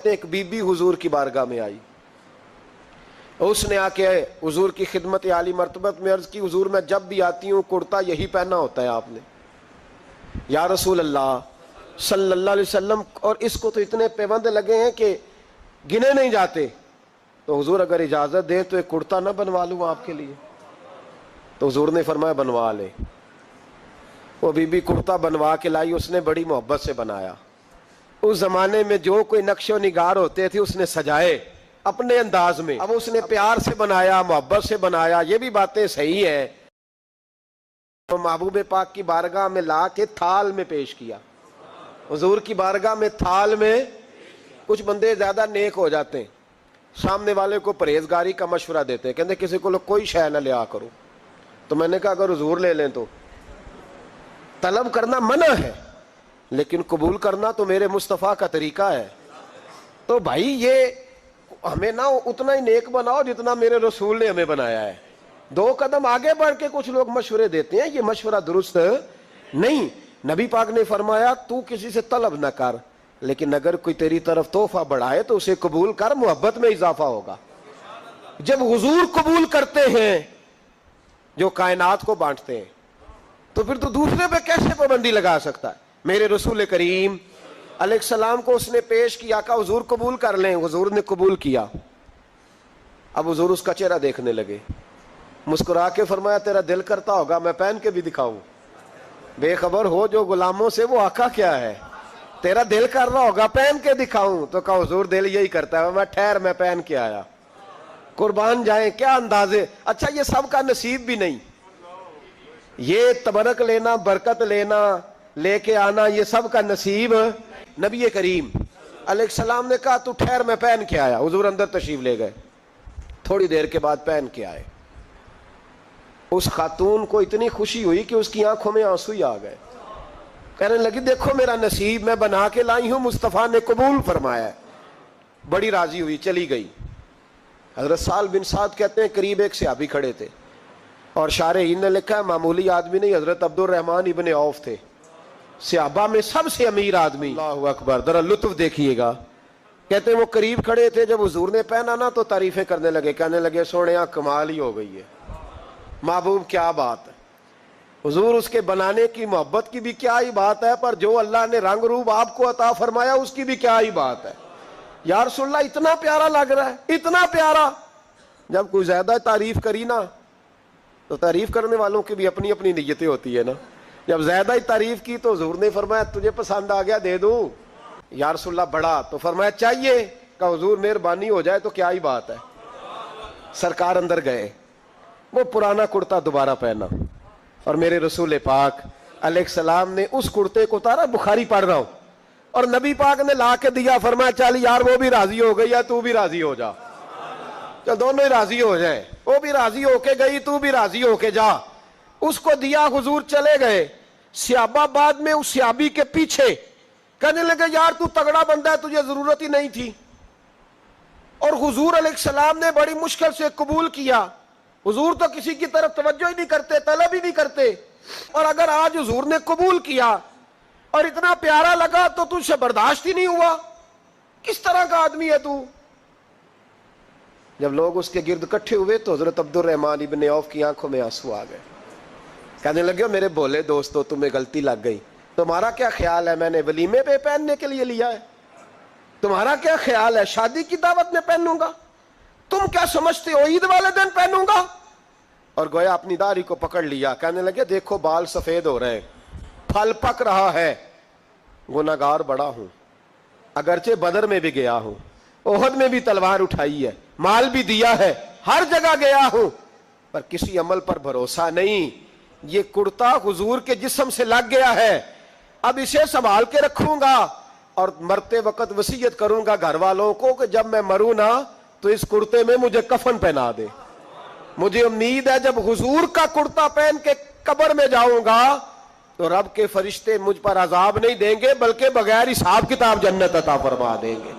ایک بی حضور کی بارگاہ میں آئی، اس نے آ کے حضور کی خدمت عالی مرتبت میں عرض کی، حضور میں جب بھی آتی ہوں کرتا یہی پہنا ہوتا ہے آپ نے، یا رسول اللہ صلی اللہ علیہ وسلم، اور اس کو تو اتنے پیوند لگے ہیں کہ گنے نہیں جاتے، تو حضور اگر اجازت دے تو ایک کرتا نہ بنوا لوں آپ کے لیے؟ تو حضور نے فرمایا بنوا لے۔ وہ بی کرتا بنوا کے لائی، اس نے بڑی محبت سے بنایا۔ اس زمانے میں جو کوئی نقش و نگار ہوتے تھے اس نے سجائے اپنے انداز میں، اب اس نے پیار سے بنایا، محبت سے بنایا، یہ بھی باتیں صحیح ہیں۔ محبوب پاک کی بارگاہ میں لا کے تھال میں پیش کیا، حضور کی بارگاہ میں تھال میں۔ کچھ بندے زیادہ نیک ہو جاتے ہیں، سامنے والے کو پرہیزگاری کا مشورہ دیتے ہیں، کہتے کسی کو کوئی شے نہ لیا کرو، تو میں نے کہا اگر حضور لے لیں تو طلب کرنا منع ہے، لیکن قبول کرنا تو میرے مصطفیٰ کا طریقہ ہے۔ تو بھائی یہ ہمیں نہ اتنا ہی نیک بناؤ جتنا میرے رسول نے ہمیں بنایا ہے۔ دو قدم آگے بڑھ کے کچھ لوگ مشورے دیتے ہیں، یہ مشورہ درست نہیں۔ نبی پاک نے فرمایا تو کسی سے طلب نہ کر، لیکن اگر کوئی تیری طرف تحفہ بڑھائے تو اسے قبول کر، محبت میں اضافہ ہوگا۔ جب حضور قبول کرتے ہیں جو کائنات کو بانٹتے ہیں، تو پھر تو دوسرے پہ کیسے پابندی لگا سکتا ہے؟ میرے رسول کریم علیہ السلام کو اس نے پیش کیا، کہ حضور قبول کر لیں، حضور نے قبول کیا۔ اب حضور اس کا چہرہ دیکھنے لگے، مسکرا کے فرمایا تیرا دل کرتا ہوگا میں پہن کے بھی دکھاؤں؟ بے خبر ہو جو غلاموں سے وہ آقا کیا ہے، تیرا دل کر رہا ہوگا پہن کے دکھاؤں؟ تو کہا حضور دل یہی کرتا ہے، میں ٹھہر میں پہن کے آیا۔ قربان جائیں، کیا اندازے! اچھا یہ سب کا نصیب بھی نہیں، یہ تبرک لینا، برکت لینا، لے کے آنا، یہ سب کا نصیب۔ نبی کریم علیہ السلام نے کہا تو ٹھہر میں پہن کے آیا۔ حضور اندر تشریف لے گئے، تھوڑی دیر کے بعد پہن کے آئے۔ اس خاتون کو اتنی خوشی ہوئی کہ اس کی آنکھوں میں آنسو ہی آ گئے، کہنے لگی دیکھو میرا نصیب، میں بنا کے لائی ہوں، مصطفیٰ نے قبول فرمایا ہے۔ بڑی راضی ہوئی، چلی گئی۔ حضرت سہل بن سعد کہتے ہیں قریب ایک صحابی کھڑے تھے، اور شارحین نے لکھا ہے معمولی آدمی نہیں، حضرت عبد الرحمن ابن عوف تھے، صحابہ میں سب سے امیر آدمی۔ اللہ اکبر، ذرا لطف دیکھیے گا۔ کہتے ہیں وہ قریب کھڑے تھے، جب حضور نے پہنا نا تو تعریفیں کرنے لگے، کہنے لگے سونیا کمال ہی ہو گئی ہے، محبوب کیا بات ہے۔ حضور اس کے بنانے کی محبت کی بھی کیا ہی بات ہے، پر جو اللہ نے رنگ روپ آپ کو عطا فرمایا اس کی بھی کیا ہی بات ہے۔ یا رسول اللہ اتنا پیارا لگ رہا ہے، اتنا پیارا۔ جب کوئی زیادہ تعریف کری نا تو تعریف کرنے والوں کی بھی اپنی اپنی نیتیں ہوتی ہے نا، جب زیادہ ہی تعریف کی تو حضور نے فرمایا تجھے پسند آ گیا دے دوں؟ یا رسول اللہ بڑا، تو فرمایا چاہیے؟ کہ حضور مہربانی ہو جائے تو کیا ہی بات ہے۔ سرکار اندر گئے، وہ پرانا کرتا دوبارہ پہنا، اور میرے رسول پاک علیہ السلام نے اس کرتے کو اتارا، بخاری پڑھ رہا ہوں، اور نبی پاک نے لا کے دیا، فرمایا چل یار وہ بھی راضی ہو گئی ہے، تو بھی راضی ہو جا، چل دونوں ہی راضی ہو جائیں، وہ بھی راضی ہو کے گئی، تو بھی راضی ہو کے جا۔ اس کو دیا، حضور چلے گئے۔ صحابہ بعد میں اس صحابی کے پیچھے کہنے لگے یار تو تگڑا بندہ ہے، تجھے ضرورت ہی نہیں تھی، اور حضور علیہ السلام نے بڑی مشکل سے قبول کیا۔ حضور تو کسی کی طرف توجہ ہی نہیں کرتے، طلب ہی نہیں کرتے، اور اگر آج حضور نے قبول کیا اور اتنا پیارا لگا تو تجھ سے برداشت ہی نہیں ہوا، کس طرح کا آدمی ہے تو؟ جب لوگ اس کے گرد اکٹھے ہوئے تو حضرت عبد الرحمن ابن عوف کی آنکھوں میں آنسو آ گئے، کہنے لگے میرے بھولے دوستو تمہیں غلطی لگ گئی، تمہارا کیا خیال ہے میں نے ولیمے پہ پہننے کے لیے لیا ہے؟ تمہارا کیا خیال ہے شادی کی دعوت میں پہنوں گا؟ تم کیا سمجھتے ہو عید والے دن پہنوں گا؟ اور گویا اپنی داڑھی کو پکڑ لیا، کہنے لگے دیکھو بال سفید ہو رہے ہیں، پھل پک رہا ہے، گناہگار بڑا ہوں، اگرچہ بدر میں بھی گیا ہوں، احد میں بھی تلوار اٹھائی ہے، مال بھی دیا ہے، ہر جگہ گیا ہوں، پر کسی عمل پر بھروسہ نہیں۔ یہ کرتا حضور کے جسم سے لگ گیا ہے، اب اسے سنبھال کے رکھوں گا، اور مرتے وقت وصیت کروں گا گھر والوں کو کہ جب میں مروں نا تو اس کرتے میں مجھے کفن پہنا دے۔ مجھے امید ہے جب حضور کا کرتا پہن کے قبر میں جاؤں گا تو رب کے فرشتے مجھ پر عذاب نہیں دیں گے، بلکہ بغیر حساب کتاب جنت عطا فرما دیں گے۔